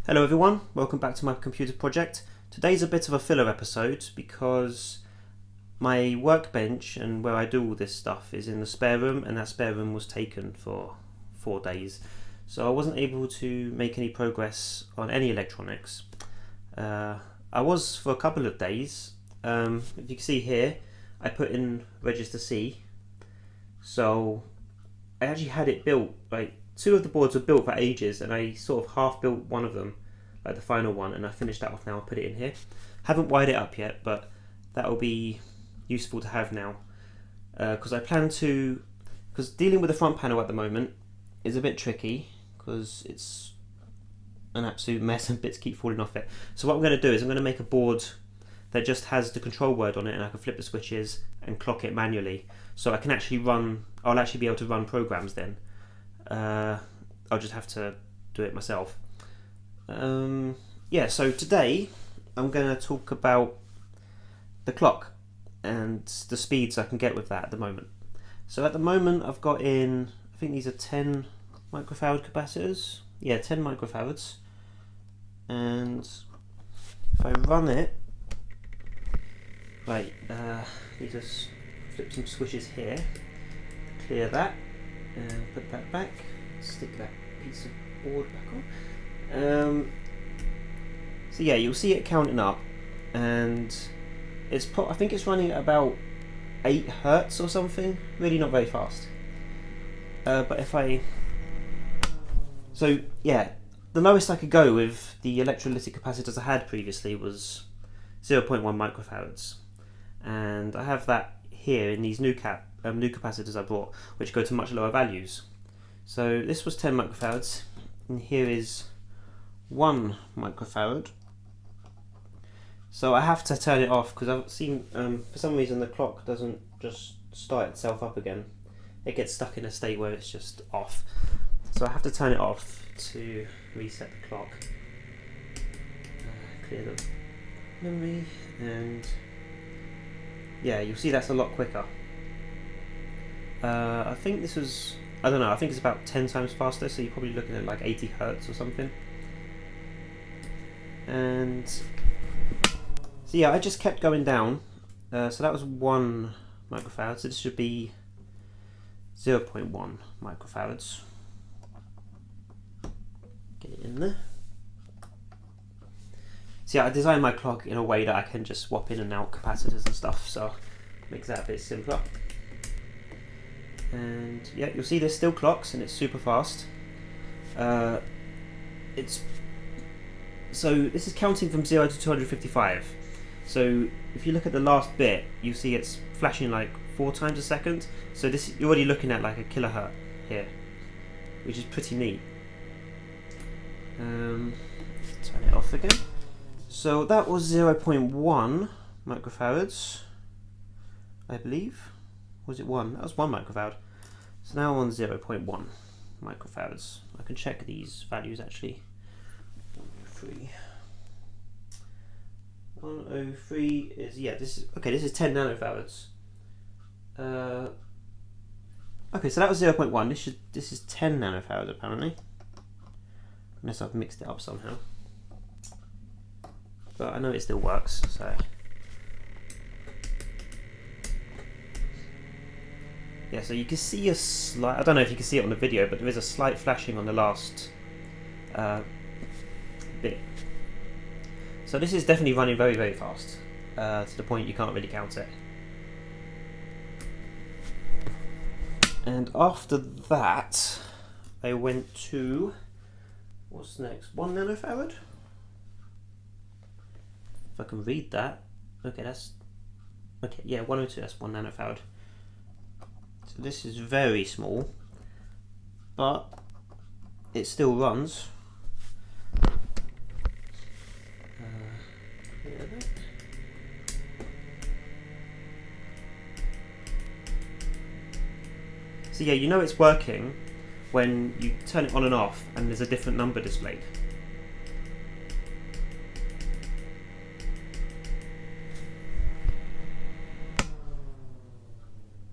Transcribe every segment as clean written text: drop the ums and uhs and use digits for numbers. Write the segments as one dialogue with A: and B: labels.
A: Hello everyone, welcome back to my computer project. Today's a bit of a filler episode because my workbench and where I do all this stuff is in the spare room, and that spare room was taken for 4 days. So I wasn't able to make any progress on any electronics. I was for a couple of days. If you can see here, I put in register C. So I actually had it built, like 2 of the boards were built for ages, and I sort of half built one of them, like the final one, and I finished that off now. I'll put it in here. Haven't wired it up yet, but that will be useful to have now, because I plan to, because dealing with the front panel at the moment is a bit tricky because it's an absolute mess and bits keep falling off it. So what I'm going to do is I'm going to make a board that just has the control word on it, and I can flip the switches and clock it manually, so I can actually run, I'll actually be able to run programs then. I'll just have to do it myself. Yeah, so today I'm going to talk about the clock and the speeds I can get with that at the moment. So at the moment I've got in, I think these are 10 microfarad capacitors. Yeah, 10 microfarads. And if I run it, right, you just flip some switches here, clear that, and put that back, stick that piece of board back on. So yeah, you'll see it counting up, and it's I think it's running at about 8 Hertz or something, really not very fast. But if I, so yeah, the lowest I could go with the electrolytic capacitors I had previously was 0.1 microfarads, and I have that here in these new capacitors I bought, which go to much lower values. So this was 10 microfarads, and here is 1 microfarad. So I have to turn it off because I've seen for some reason the clock doesn't just start itself up again. It gets stuck in a state where it's just off. So I have to turn it off to reset the clock. Clear the memory, and yeah, you'll see that's a lot quicker. I think this was, I don't know, I think it's about 10 times faster, so you're probably looking at like 80 Hertz or something. And so yeah, I just kept going down. So that was 1 microfarad, so this should be 0.1 microfarads. Get it in there. So yeah, I designed my clock in a way that I can just swap in and out capacitors and stuff, so it makes that a bit simpler. And yeah, you'll see there's still clocks and it's super fast. So this is counting from 0 to 255. So if you look at the last bit, you see it's flashing like 4 times a second. So this, you're already looking at like a kilohertz here, which is pretty neat. Turn it off again. So that was 0.1 microfarads, I believe. Was it 1? That was 1 microfarad. So now I'm on 0.1 microfarads. I can check these values actually. 103 is, yeah, this is okay. This is 10 nanofarads. Okay, so that was 0.1. This is 10 nanofarads apparently, unless I've mixed it up somehow. But I know it still works. So yeah, so you can see a slight, I don't know if you can see it on the video, but there is a slight flashing on the last bit. So this is definitely running very, very fast, to the point you can't really count it. And after that, I went to, what's next? 1 nanofarad? If I can read that. Okay, that's, okay, yeah, 102, that's 1 nanofarad. So this is very small, but it still runs. So yeah, you know it's working when you turn it on and off and there's a different number displayed.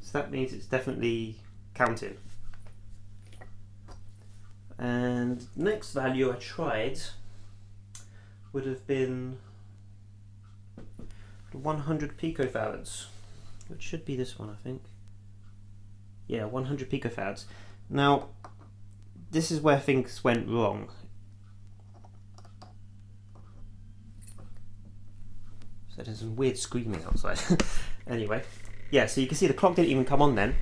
A: So that means it's definitely counting. And next value I tried would have been 100 picofarads, which should be this one, I think. Yeah, 100 picofarads. Now, this is where things went wrong. So there's some weird screaming outside. Anyway, yeah, so you can see the clock didn't even come on then.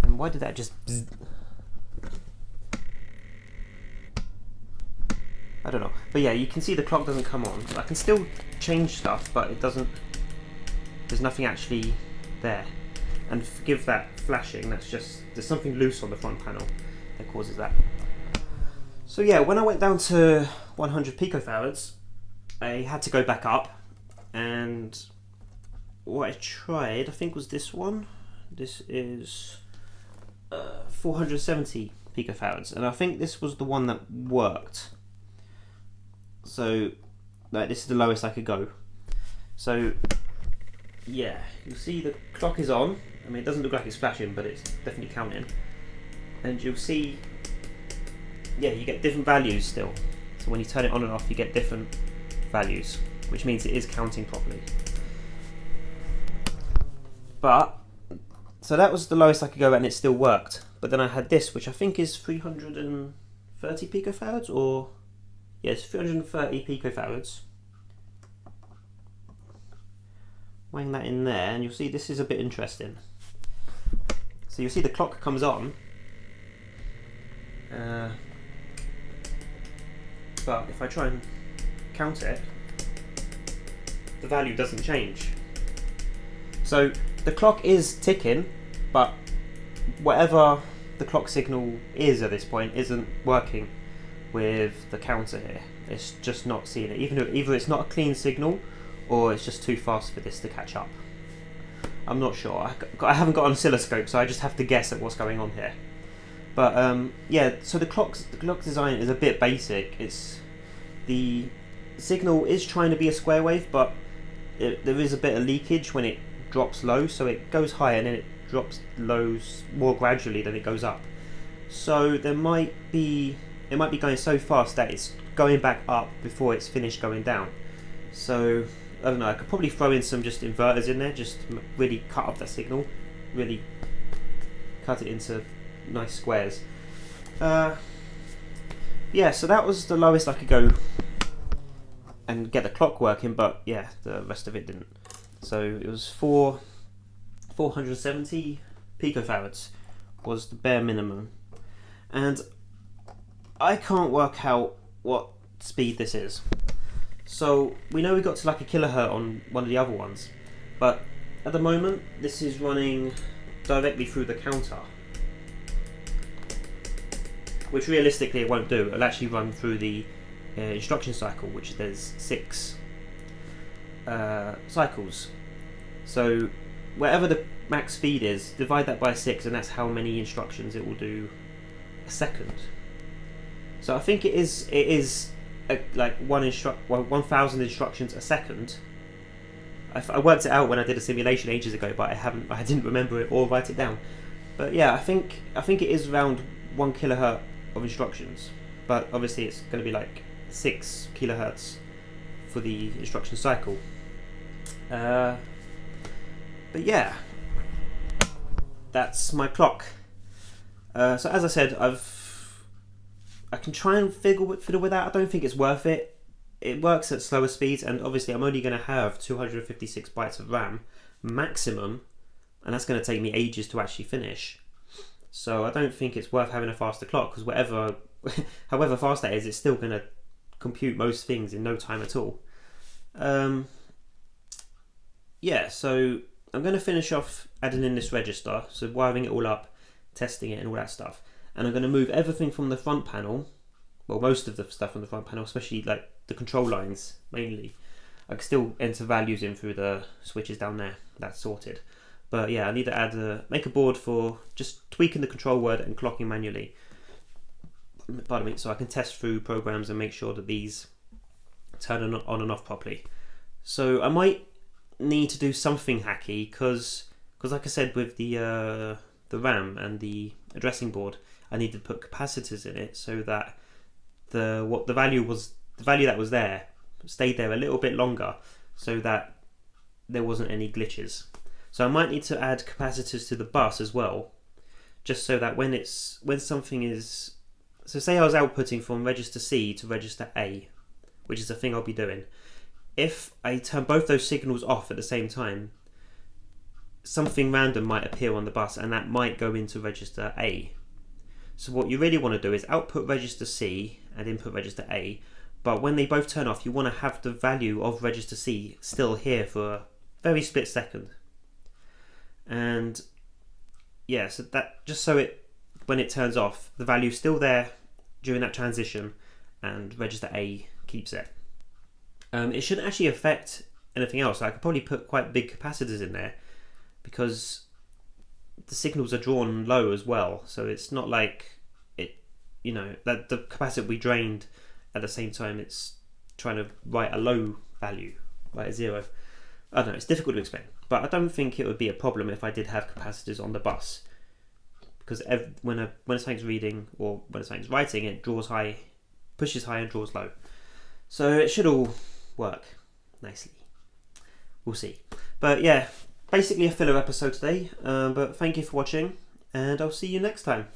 A: And why did that just bzz? I don't know. But yeah, you can see the clock doesn't come on. I can still change stuff, but it doesn't, there's nothing actually there. And forgive that flashing, that's just, there's something loose on the front panel that causes that. So yeah, when I went down to 100 picofarads, I had to go back up, and what I tried, I think, was this one. This is 470 picofarads, and I think this was the one that worked. So, like, this is the lowest I could go. So, yeah, you'll see the clock is on. I mean, it doesn't look like it's flashing, but it's definitely counting. And you'll see, yeah, you get different values still. So when you turn it on and off, you get different values, which means it is counting properly. But, so that was the lowest I could go, and it still worked. But then I had this, which I think is 330 picofarads, or yes, 330 picofarads. Weighing that in there, and you'll see this is a bit interesting. So you'll see the clock comes on, but if I try and count it, the value doesn't change. So the clock is ticking, but whatever the clock signal is at this point isn't working with the counter here. It's just not seeing it. Either it's not a clean signal, or it's just too fast for this to catch up. I'm not sure. I haven't got an oscilloscope, so I just have to guess at what's going on here. But yeah, so the clock design is a bit basic. It's, the signal is trying to be a square wave, but there is a bit of leakage when it drops low, so it goes high and then it drops lows more gradually than it goes up. So it might be going so fast that it's going back up before it's finished going down. So I don't know, I could probably throw in some just inverters in there, just really cut up that signal, really cut it into nice squares. Yeah, so that was the lowest I could go and get the clock working, but yeah, the rest of it didn't. So it was 470 picofarads was the bare minimum. And I can't work out what speed this is. So we know we got to like a kilohertz on one of the other ones, but at the moment this is running directly through the counter, which realistically it won't do. It'll actually run through the instruction cycle, which there's 6 cycles. So whatever the max speed is, divide that by 6, and that's how many instructions it will do a second. So I think it is like 1,000 instructions a second. I worked it out when I did a simulation ages ago, but I didn't remember it or write it down. But yeah, I think it is around 1 kilohertz of instructions, but obviously it's going to be like 6 kilohertz for the instruction cycle. But yeah, that's my clock. So as I said, I can try and fiddle with that. I don't think it's worth it. It works at slower speeds, and obviously I'm only going to have 256 bytes of RAM maximum, and that's going to take me ages to actually finish. So I don't think it's worth having a faster clock, because however fast that is, it's still going to compute most things in no time at all. Yeah, so I'm going to finish off adding in this register, so wiring it all up, testing it and all that stuff. And I'm going to move everything from the front panel, well, most of the stuff from the front panel, especially like the control lines mainly. I can still enter values in through the switches down there. That's sorted. But yeah, I need to make a board for just tweaking the control word and clocking manually. Pardon me, so I can test through programs and make sure that these turn on and off properly. So I might need to do something hacky, because like I said, with the RAM and the addressing board, I need to put capacitors in it so that the value was the value that was there stayed there a little bit longer so that there wasn't any glitches. So I might need to add capacitors to the bus as well, just so that when something is, so say I was outputting from register C to register A, which is the thing I'll be doing. If I turn both those signals off at the same time, something random might appear on the bus and that might go into register A. So what you really want to do is output register C and input register A, but when they both turn off, you want to have the value of register C still here for a very split second. And yeah, so that just so when it turns off, the value's still there during that transition and register A keeps it. It shouldn't actually affect anything else. I could probably put quite big capacitors in there because the signals are drawn low as well, so it's not like that the capacitor will be drained at the same time it's trying to write a low value, write a 0. I don't know, it's difficult to explain, but I don't think it would be a problem if I did have capacitors on the bus, because when something's reading or when something's writing, it draws high, pushes high and draws low. So it should all work nicely. We'll see. But yeah, basically a filler episode today, but thank you for watching and I'll see you next time.